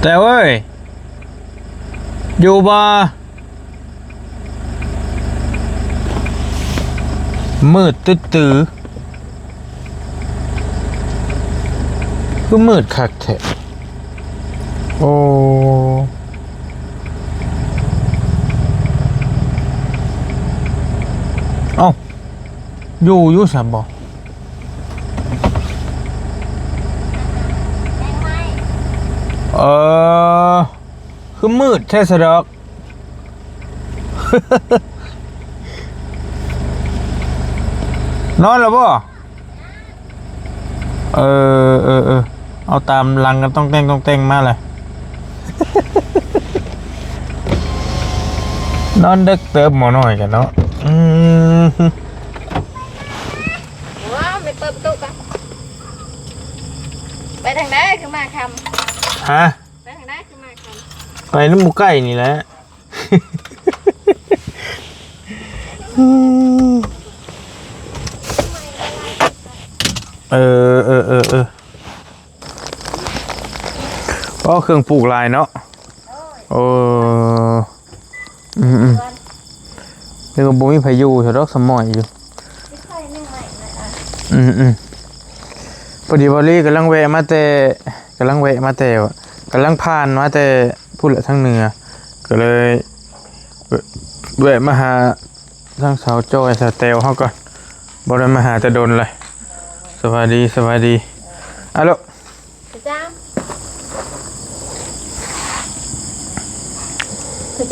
แต่เว้ยอยู่บ่มืดตื้อคือมืดคักแท้โอ้เอ้าอยู่สามบ่คือมืดแท้สะดอก นอนแล้วบ่เอาตามลังกันต้องแต่งมาเลย นอนดึกเติบหมอหน่อยกันเนาะว้าวไปเปิดประตูกันไปทางไหนคือมาคำฮะไปทางไหนคือมาคำไปน้ำหมูไก่นี่แหละ ก็เครื่องปลูกลายเนาะเดี๋ยวบุ้มีพายุแถวดอกสมอยอยู่พอดีบอลลี่กำลังแวะมาแต่กำลังผ่านมาแต่พูดละทั้งเหนือก็เลยแวะมาหาทั้งสาวจอยสาวเตลเขาก่อนบอลมาหาจะโดนเลยสวัสดีอะโล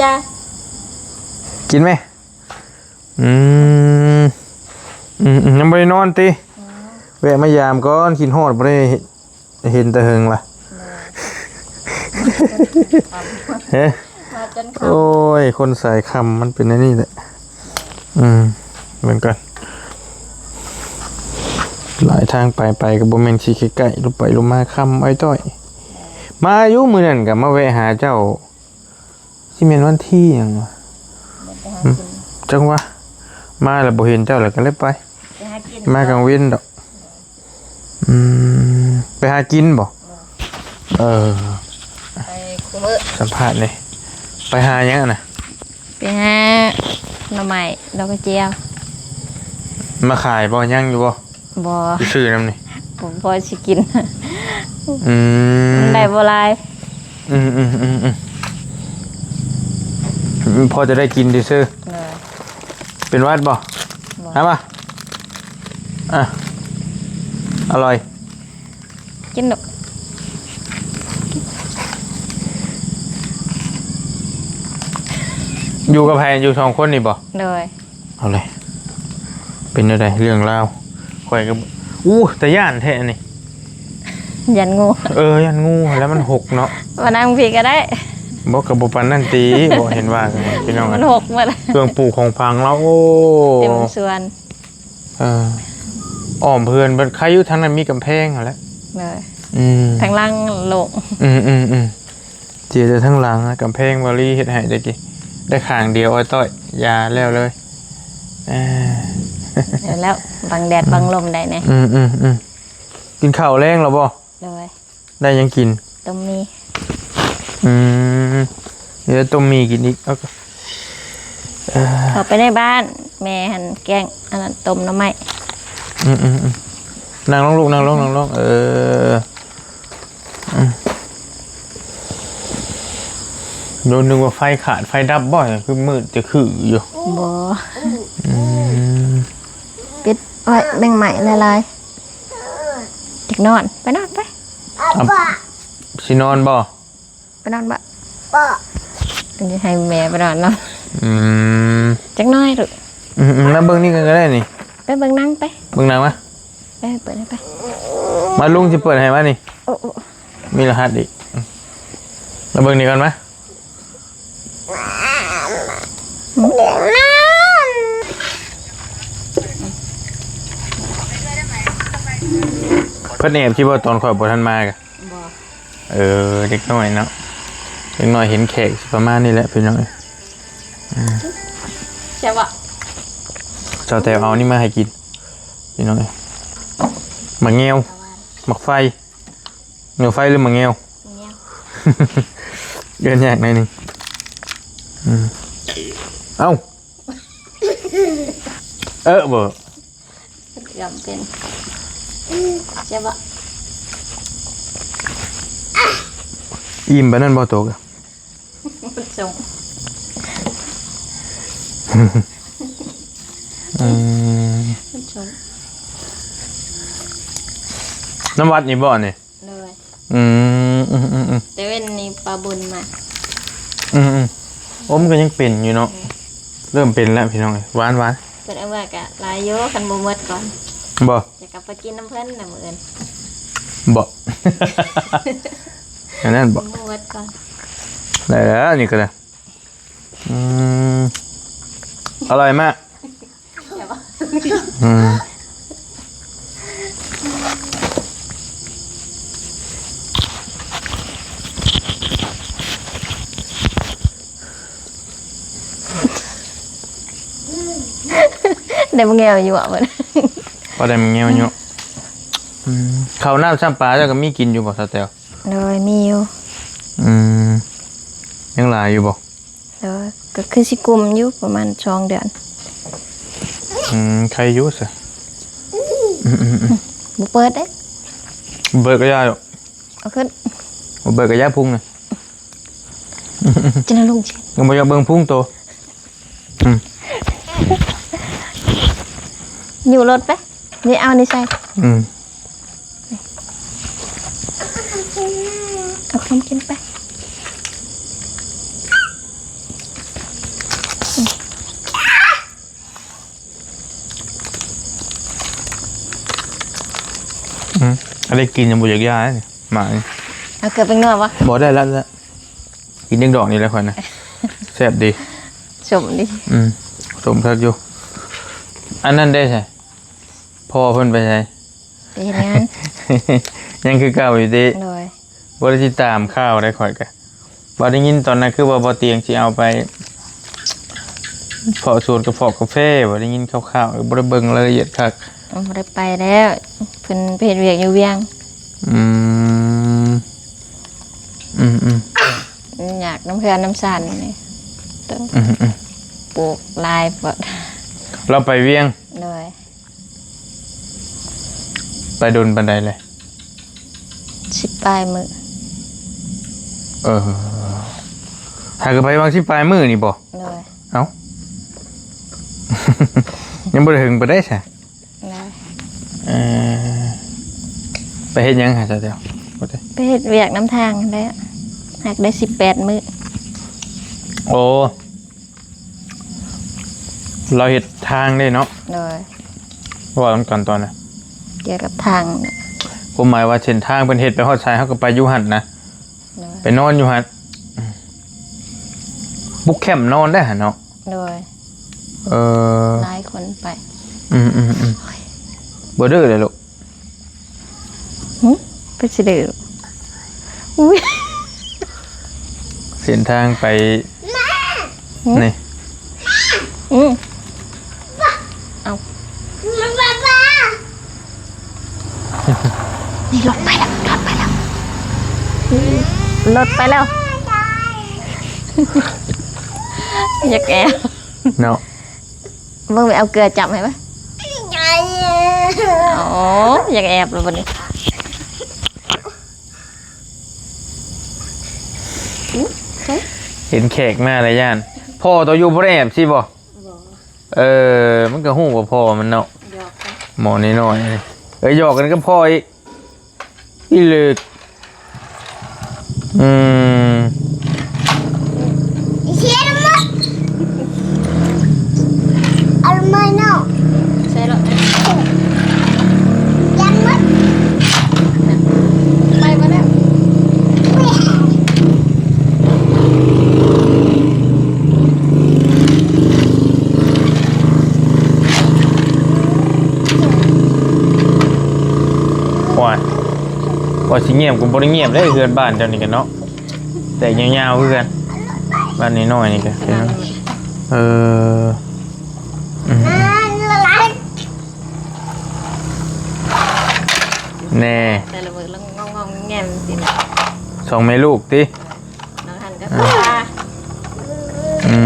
จ้ากินไหมยังไม่ได้นอนตีแวะมายามก่อนกินฮอดไม่ได้เห็นแต่เฮงล่ะเฮ้โอ้ยคนใส่คำมันเป็นนี่แหละเหมือนกันหลายทางไปกับโบเมนชีใกล้ๆลงไปลงมาคำไอ้ต้อยมาอายุมือนั่นกับมาแวะหาเจ้าที่เมนวันที่อย่างวะจังวะมาแล้วบ่เห็นเจ้าแล้วก็เลยไปมากลางเว้นดอกไปหากินบ่ไปคุมือสัมภาษณ์เลยไปหายังน่ะไปหาหน่อไม้ดอกกระเจียวมาขายบ่ยังอยู่บ่ซื้อน้ำนี่ผมพอสิกินได้บ่ลายพอจะได้กินดิซื้อเป็นวัดบ่ฮะมาอร่อยกินดอกอยู่กับใครอยู่2 คนนี่บ่เลยเอาเลยเป็นอะไรเรื่องเล่าข่อยกับแต่ย่านแท้นี่ยันงูยันงูแล้วมันหกเนาะมานั่งพี่ก็ได้บอกกับบุปผานั่นตีบอกเห็นว่าพี่น้องมันหกหมดเครื่องปลูกของพังแล้วเต็มส่วนอ้อมเพื่อนบัดใครอยู่ทางนั้นมีกำแพงเหรอแล้วเลยทางล่างโลงเจี๋ยจะทั้งหลังกำแพงบริเฮ็ดให้ได้กี่ได้ข้างเดียวไอ้ต้อยยาแล้วเลยแล้วบังแดดบังลมได้เนี่ยกินข้าวแรงหรอบ่เลยได้ยังกินต้มมีเดี๋ยวต้มมีกินอีกเอาไปในบ้านแม่หั่นแกงอันนั้นต้มน้ำไม้นั่งลงลูกนั่งลงโดนนึกว่าไฟขาดไฟดับบ่อยคือมืดจะคืออยู่บ่ปิดไว้แบ่งใหม่ลายๆจิกนอนไปนอนไปสินอนบ่ไปนอนบ่จะให้แม่ไปนอนเนาะจักน้อยลูกแล้วเบิ่งนี่กันก็ได้นี่ไปเบิ่งนั่งไปเบิ่งนั่งมาไปเปิดให้ไปมาลุงจะเปิดให้มานี่มีรหัสอีกแล้วเบิ่งนี่กันไหมเพิ่นแอบคิดว่าตอนข่อยบ่ทันมากะเด็กน้อยเนาะเด็กน้อยเห็นแขกประมาณนี้แหละพี่น้องใช่ป่ะเจ้าแต่เอานี่มาให้กินพี่น้องหมักเงี้ยวหมักไฟเงาไฟหรือหมักเงี้ยว เดินยากหน่อยหนึงเอ้าบ่ ยอมเป็นใช่ปะ อิ่มไปนั่นบ่โตกะ มันส่ง อืม มันส่ง น้ำวัดนี่บ่นี่ เลย อืม แต่เว้นนี่ปลาบุญมา โอ้มันก็ยังเป็นอยู่เนาะเริ่มเป็นแล้วพี่น้องหวาน เป็นเอาว่ากะลายโยกันบ่หมดก่อน บ่ จะกลับไปกินน้ำเพิ่นน่ะมื้ออื่น บ่ อันนั้นบ่ บ่หมดก่อน ได้แล้วนี่ก็ได้อร่อยมาก ใช่ปะ เดี๋ยวมึงแงวอยู่อ่ะเพิ่น พอได้มันเงี้ยวอยู่ข้าวน้ำซ้ำปลาเจ้าก็มีกินอยู่บ่ซะแตว เลยมีอยู่ ยังหลายอยู่บ่ เลยก็คือสิกุมอยู่ประมาณ2 เดือน ใครอยู่ซะ บ่เปิดเด้ เบิดก็ยาอยู่ เอาขึ้น บ่เบิดก็ยาพุงน่ะ จะน่าลงชิ ยังบ่อยากเบิ่งพุงโต อยู่รถไปนี่เอานี่ใส่เอาคำกินไปอะไรกินยังบ่อยากยาเนี่ยหมานี่ เอาเกลือไปงอวะ บ่ได้แล้วกินยังดอกนี่แหละค่อยนะแซ่บดี สมดิ สมทักอยู่อันนั้นได้ใช่พ่อเพิ่นไปใช่ ไปเห็นงาน ยังคือเก่าอยู่ดี เลย บ่ได้ติดตามข่าวได้ข่อยกะบ่ได้ยินตอนนั้นคือว่าบ่เตียงสิเอาไปเพาะสวนกระเพาะกาแฟบ่ได้ยินข่าวๆบ่ได้เบิ่งรายละเอียดคัก บ่ได้ไปแล้วเพิ่นไปเฮ็ดเวียกอยู่เวียง อยากน้ำเพื่อนน้ำสั่นนี่ต้องปลูกลายเปิด เราไปเวียง เลย ไปโดนบันไดเลย 10 ปลายมือ ถ้าก็ไปบางที่ปลายมือนี่บ่ เลย เอ้า ยังบ่ได้ถึงไปได้ใช่ เลย ไปเฮ็ดหยังหาซะเดียวบ่ได้ ไปเฮ็ดเวียกน้ำทางแล้วหักได้18 มื้อ โอ้เราเฮ็ดทางได้เนาะ เลย ว่ากันก่อนตอนน่ะ เกี่ยวกับทางน่ะ ผมหมายว่าเส้นทางเพิ่นเฮ็ดไปฮอดชายเฮาก็ไปอยู่หั่นนะ เลย ไปนอนอยู่หั่นบุกแคมป์นอนได้หั่นเนาะ เลย หลายคนไป บ่ดื้อเลยลูก ไปสิเดืออุ้ย เส้นทางไปนี่ เอานี่รถไปแล้วรถไปแล้วอยากแอบ เนาะ มึงไปเอาเกลือจับให้ไหมอ๋ออยากแอบเลยวันนี้ เห็นแขกมาเลยย่านพ่อตัวอยู่บ่ได้แอบสิบ่มันก็ฮู้ว่าพ่อมันเนาะหมอน้อยๆหยอกกันก็พ่ออีกอีลึกใช่หรอไปมาแล้วว่าสิเงียบกูบ่ได้เงียบได้เฮือนบ้านเจ้านี่กันเนาะแต่ยาวๆคือกันบ้านน้อยๆนี่กันแน่ แต่ละมือแล้วงองๆแง่มสิ สองแม่ลูกติ แต่ปลา อื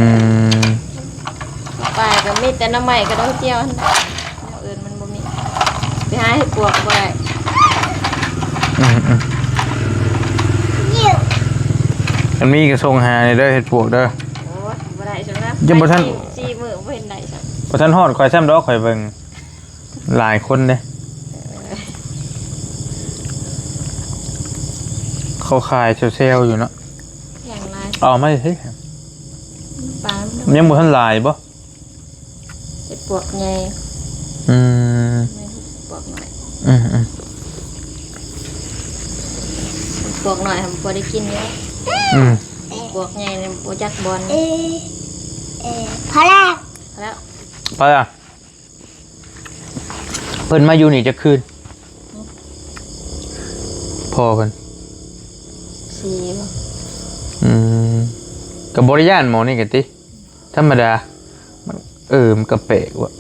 ม ปลาก็มีแต่น้ำใหม่ก็ต้องเจียวนั่นแหละอย่างอื่นมันบ่มีไปหาเห็ดปวกบ่ได้ อืมมันมีกระทรงหาในเด้อเห็ดปวกเด้อ โอ้ยบ่ได้จังนะ ยังบ่ทัน สี่มื้อบ่เห็นได้จัง พอท่านฮอดคอยซ้ำดอกคอยเบิ่งหลายคนเด้เขาขายเซลล์อยู่เนาะ อย่างไร เอาไม่ใช่ ปลา มันยังบ่ทันหลายบ่ เห็ดปวกใหญ่ อืม ไม่เห็ดปวกน้อย อืม เห็ดปวกน้อยทำบ่ได้กินเยอะ อืม เห็ดปวกใหญ่เนี่ยบ่จักบอล พอแล้ว แล้ว ไปอ่ะเพิ่นมาอยู่นี่จะคืนพอเพิ่น สี่บ่ อืมกับบริยานหมอนี่กันติธรรมดามันมันกระเปกว่ะ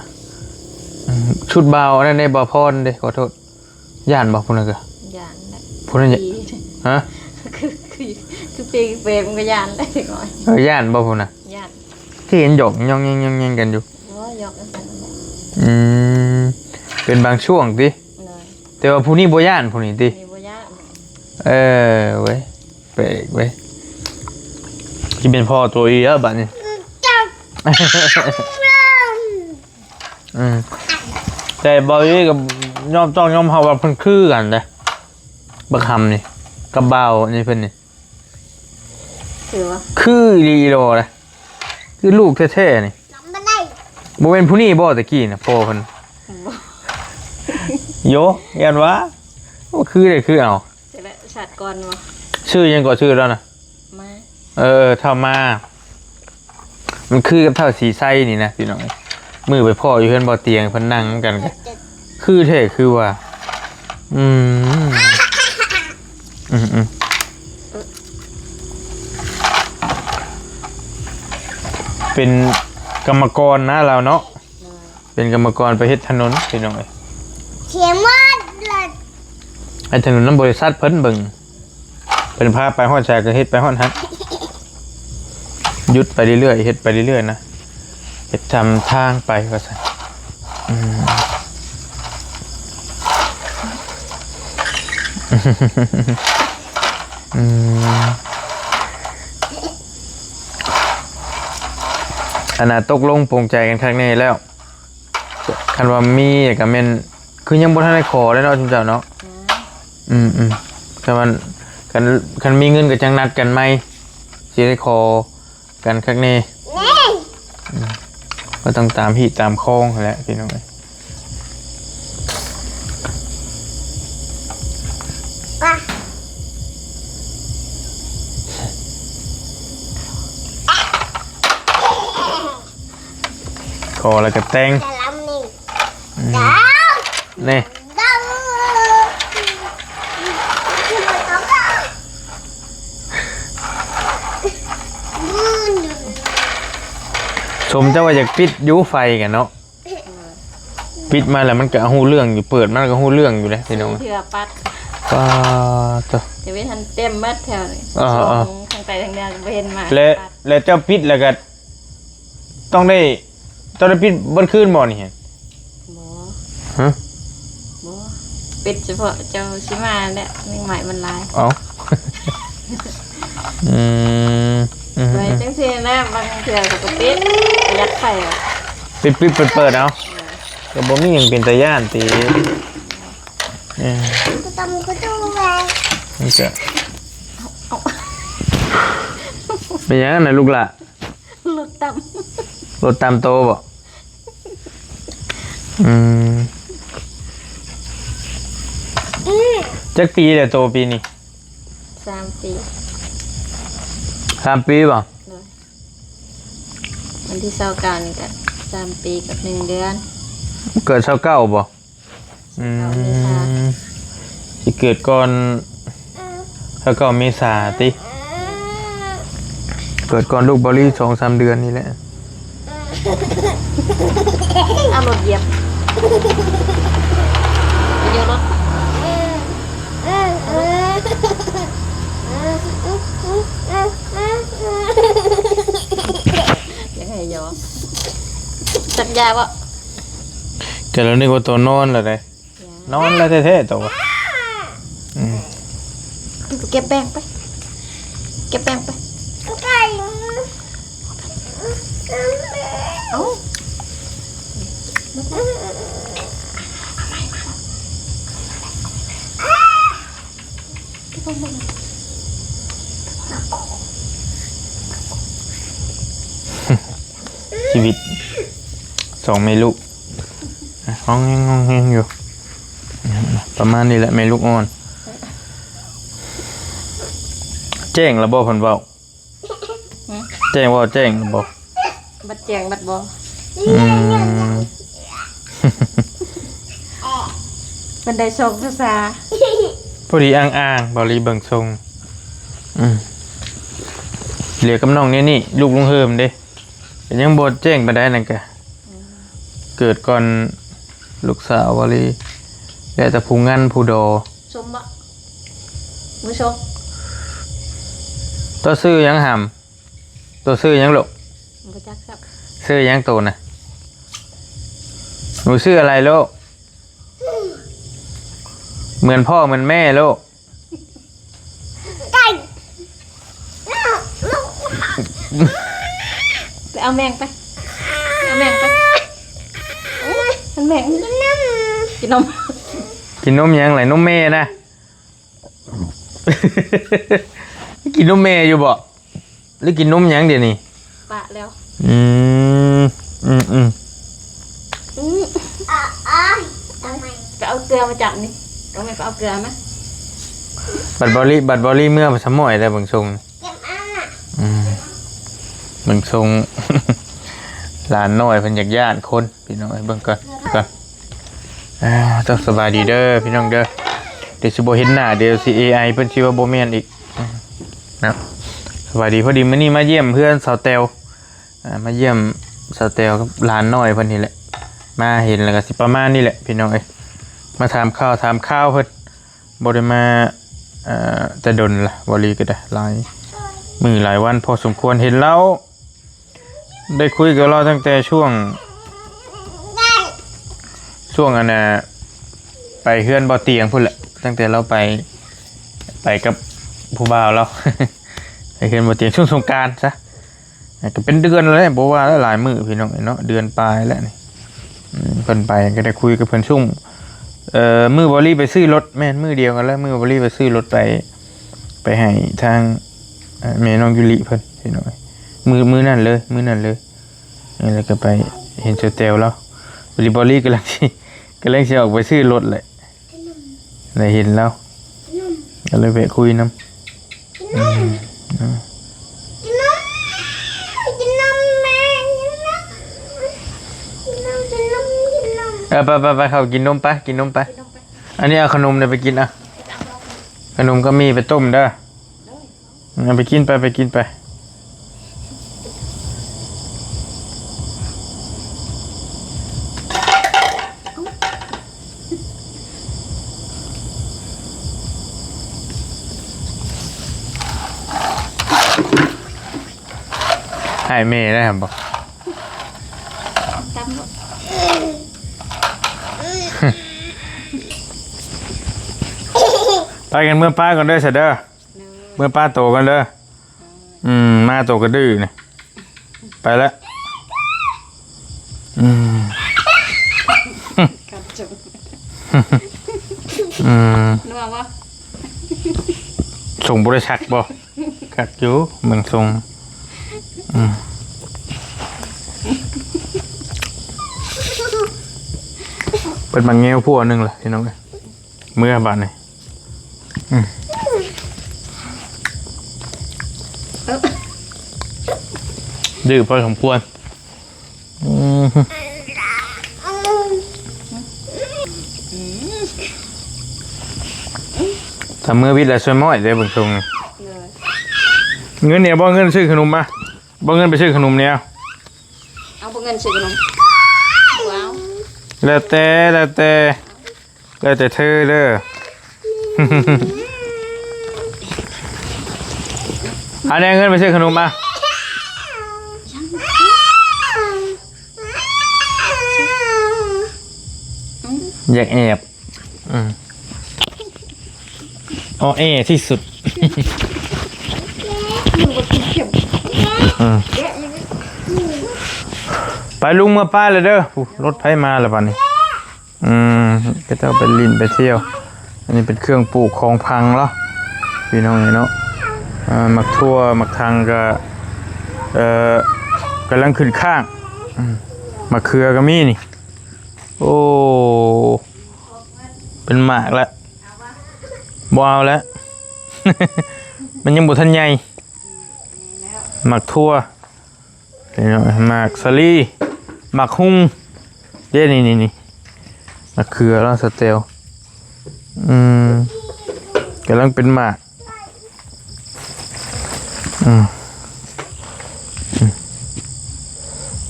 ชุดเบานั่นในบ่พรเด้ขอโทษย่านบ่พุ่นน่ะก็ ย่านได้ พุ่นน่ะอย่าฮะ คือเปรมันก็ย่านได้ถึงหน่อย ย่านบ่พุ่นน่ะ ย่าน ที่เห็นหยอกย่องๆๆๆกันอยู่ โอ้ยยกกันนั่นแหละ อืมเป็นบางช่วงติ เลย แต่ว่าผู้นี้บ่ย่านผู้นี้ติ มีบ่ย่าน เว้ยเปกเว้ยสิเป็นพ่อตัวอีแล้วบัดนี้ อืมแต่บอยกับยอมต้องยอมเฮาว่าเพิ่นคือกันเด้บักคำนี่กับเบานี่เพิ่นนี่ ถือว่า คือลีโลเลยคือลูกแท้ๆนี่ น้ำมันได้ บ่เป็นผู้นี้บ่ตะกี้น่ะพ่อเพิ่นโยยันว่าว่าคือได้คือเอา เสร็จแล้วชัดก่อนวะ ชื่อยังก็ชื่อแล้วนะ มา เท่ามามันคือกับเท่าสีไส้นี่นะพี่น้องมือไปพ่ออยู่เพิ่นบ่เตียงเพิ่นนั่งกันก็คือแท้คือว่าอืมเป็นกรรมกรนะเราเนาะ เลย เป็นกรรมกรไปเฮ็ดถนนพี่น้องเอ้ย เขียนว่าเลย ไอ้ถนนน้ำบริษัทเพิ่นเบิ่งเป็นพาไปฮอดแชก็เฮ็ดไปฮอดฮักหยุดไปเรื่อยๆเฮ็ดไปเรื่อยๆนะเฮ็ดทำทางไปว่าซั่นอืมขนาดตกลงปรงใจกันครั้งนี้แล้วคันว่ามีก็แม่นคือยังบ่ทันได้ขอเลยเนาะทุกเจ้าเนาะแต่มันคันมีเงินก็จังนัดกันไหมสิได้ขอกันครั้งนี้ก็ต้องตามพี่ตามคลองแหละพี่น้องเอ้ย ป่ะ ขอแล้วก็แต่ง แต่ลำนี่ดาว นี่ ดาวที่มันต้องดาว ชมเจ้าว่าอยากปิดยูไฟกันเนาะปิดมาแล้วมันก็ฮู้เรื่องอยู่เปิดมันก็ฮู้เรื่องอยู่เลยพี่น้อง เถื่อปัด ป้าตัว จะไม่ทันเต็มมัดแถวนี่ อ่า ทางใต้ทางเหนือก็บ่เห็นมา และ ปัด และเจ้าปิดแล้วก็ต้องได้ปิดบนคืนบ่นี่เห็น บ่ ฮะ บ่ปิดเฉพาะเจ้าชิมาแหละแมงใหม่มันลาย เอ้า อืม ไว้จังซี่นะบางเถื่อก็ปิดประหยัดไฟอ่ะ ปิดเปิดเอาก็บ่มีหยังเป็นตาย่านติอืม ก็ต้องก็ดูแล นี่ก็เป็นหยังน่ะลูกล่ะ รถต่ รถตามโตบ่อืมจักปีแหละโตปีนี้ ำ3 ปี 3 ปีบ่ เลยวันที่29นี่ก็3 ปีกับ1 เดือน เกิด29บ่อื 29 เมษายน มสิเกิดก่อน29 เมษาติ เกิดก่อนลูกบอลลี่ 2-3 เดือนนี่แหละ เอารถเหยียบไปเยอะรถ ยาบ่ แต่เรานึกว่าตัวนอนแล้วได้นอนแล้วแท้ๆตัวอืม เก็บแป้งไปเก็บแป้งไป ไก่ เอ้า ชีวิตสองแม่ลูกห้องแห้งอยู่ประมาณนี้แหละแม่ลูกอ่อนแจ้งระบบผลเบาแจ้งว่าแจ้งระบบ บัดแจงบัดบ่ อืม มันได้ส่งภาษา พอดีอ่างบอลีเบิงทรงเหลือกับน้องนี่ลูกลุงเฮิมเด้แต่ยังบดแจ้งไปได้นั่นแกเกิดก่อนลูกสาวบอลีแต่จะผู้งันผู้โด ชมบ่มือชม ตัวซื้อยังหำตัวซื้อยังหลก บ่จักครับ ซื้อยังตัวน่ะหนูซื้ออะไรโลกเหมือนพ่อเหมือนแม่โลก ไก่ ไปเอาแมงไปเอาแมงไปโอ้ยมันแมงกินนม กินนมยังไหลนมแม่นะ กินนมแม่อยู่บ่หรือกินนมยังเดี๋ยวนี้ ปะแล้ว อืม ทำไม ไปเอาเกลือมาจับนี่เอาไปเอาเกลือไหม บัดบอลี่เมื่อมาสมอยแต่บางทรง เก็บอันน่ะ บางทรง หลานน้อยเพิ่นอยากญาติคนพี่น้องเบิ่งก่อนต้องสบายดีเด้อพี่น้องเด้อเดี๋ยวสิบ่เห็นหน้าเดี๋ยวสิ AI เพิ่นสิว่าบ่แม่นอีกนะสบายดีพอดีมื้อนี้มาเยี่ยมเพื่อนสาวแตวมาเยี่ยมสาวแตวกับหลานน้อยเพิ่นนี่แหละมาเห็นแล้วก็สิประมาณนี้แหละพี่น้องเอ้ยมาถามข้าวเพิ่นบ่ได้มาแต่ดนล่ะบ่ลีก็ได้หลายมื้อหลายวันพอสมควรเห็นแล้วได้คุยกับเราตั้งแต่ช่วงอันน่ะไปเฮือนบ่เตียงพุ่นแหละตั้งแต่เราไปกับผู้บ่าวเรา ไปเฮือนบ่เตียงช่วงสงกรานต์ซะก็เป็นเดือนแล้วบ่ว่าหลายมื้อพี่น้องเนาะเดือนปลายแล้วนี่เพิ่นไปก็ได้คุยกับเพิ่นช่วงมื้อบริไปซื้อรถแม่นมื้อเดียวกันแล้วมื้อบริไปซื้อรถไปให้ทางแม่น้องยุริเพิ่นพี่น้องมื้อนั่นเลยแล้วก็ไปเห็นเจ้าแตวแล้วบริกำลังสิออกไปซื้อรถเลยเลยเห็นแล้วก็เลยไปคุยนำ กินนมแม่กินนมไปเขากินนมไปอันนี้เอาขนมเนี่ยไปกินขนมก็มีไปต้มเด้อเอาไปกินไปให้แม่ได้ครับบอก ตามลูก ไปกันเมื่อป้าก่อนเด้อเสร็จเด้อเมื่อป้าโตกันเด้อมาโตก็ดื้อนี่ไปแล้วกัดจุก นัววะ ส่งบริษัทบ่กัดอยู่เมืองส่งเป็นบางเงี้ยวพวกนึงล่ะพี่น้องเลยเมื่อบาทนี่ดื้อพอสมควรถ้าเมื่อวิทย์ละช่วยม้อยได้เบิ่งทรงเงินเนี่ยบ่เงินซื้อขนมมาบ่เงินไปซื้อขนมเนี่ย เอาพวกเงินซื้อขนมว้าว แล้วแต่เธอเด้อ อันนี้เงินไปซื้อขนมมา อยากแอบอ๋อที่สุดไปลุงมาป้าเลยเด้อรถไฟมาแล้วป่ะนี่ก็จะไปลินไปเที่ยวอันนี้เป็นเครื่องปลูกของพังเหรอพี่น้องเนาะมักทั่วมักทางก็กำลังขึ้นข้างมะเขือก็มีนี่โอ้เป็นหมากแล้วบ่เอาแล้ว มันยังบ่ทันใหญ่หมากทั่วหมากสลีหมากหุ่งเด้นี่มะเขือแล้วสเตลกำลังเป็นหมาก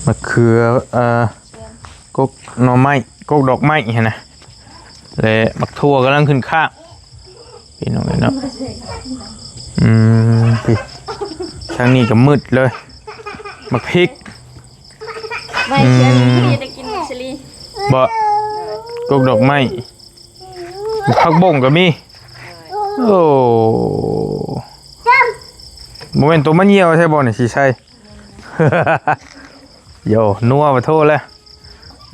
มะเขือกกหน่อไม้กกดอกไม้เห็นนะและมักทั่วกำลังขึ้นข้างพี่น้องเนาะพี่ทางนี้ก็มืดเลยมักพริกไม่เชื่อพี่จะกินมักชลีบ่กกดอกไม้ผักบ่งก็มีโอ้โมเมนต์ตัวมันเหี่ยวใช่บ่เนี่ยสิใช่ โยนัวมาโทษแล้ว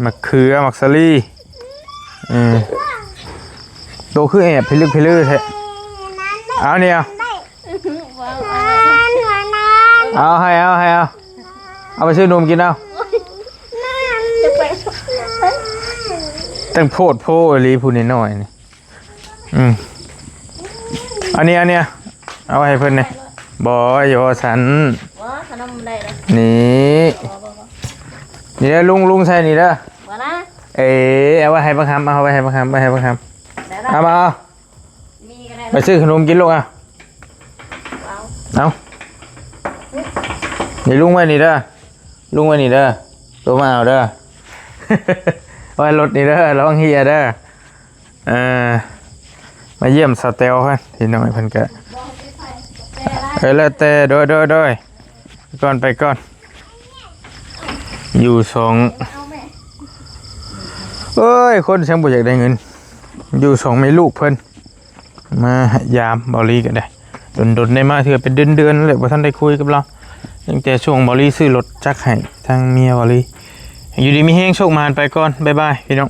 มักเขือมักสลีโตคือแอบพิลึกพิลือแท้เอาเนี่ยเอาให้เอาไปซื้อนมกินเอาตั้งโพดโพลีพูนี่หน่อยนี่อันนี้เอาให้เพิ่นเนี่ยบอยโยสันนี่เด้อลุงใส่นี่เด้อเอาไว้ให้บังคับเอาไว้ให้บังคับเอามาไปซื้อขนมกินลูกเอานี่ลุงไว้นี่เด้อตัวมาเอาเด้อไว้รถนี่เด้อระวังเฮียเด้อมาเยี่ยมสเตลครับที่น้อยเพิ่นกะแล้วแต่โดยก่อนไปก่อนอยู่สองเอ้ยคนช่างบ่อยากได้เงินอยู่สองไม่ลูกเพิ่นมายามบอลี่กันได้ดนได้มาเถื่อเป็นเดือนเลยว่าท่านได้คุยกับเราตั้งแต่ช่วงบอลี่ซื้อรถจักรให้ทางเมียบอลี่อยู่ดีมีแห้งโชคมานไปก่อนบ๊ายบายพี่น้อง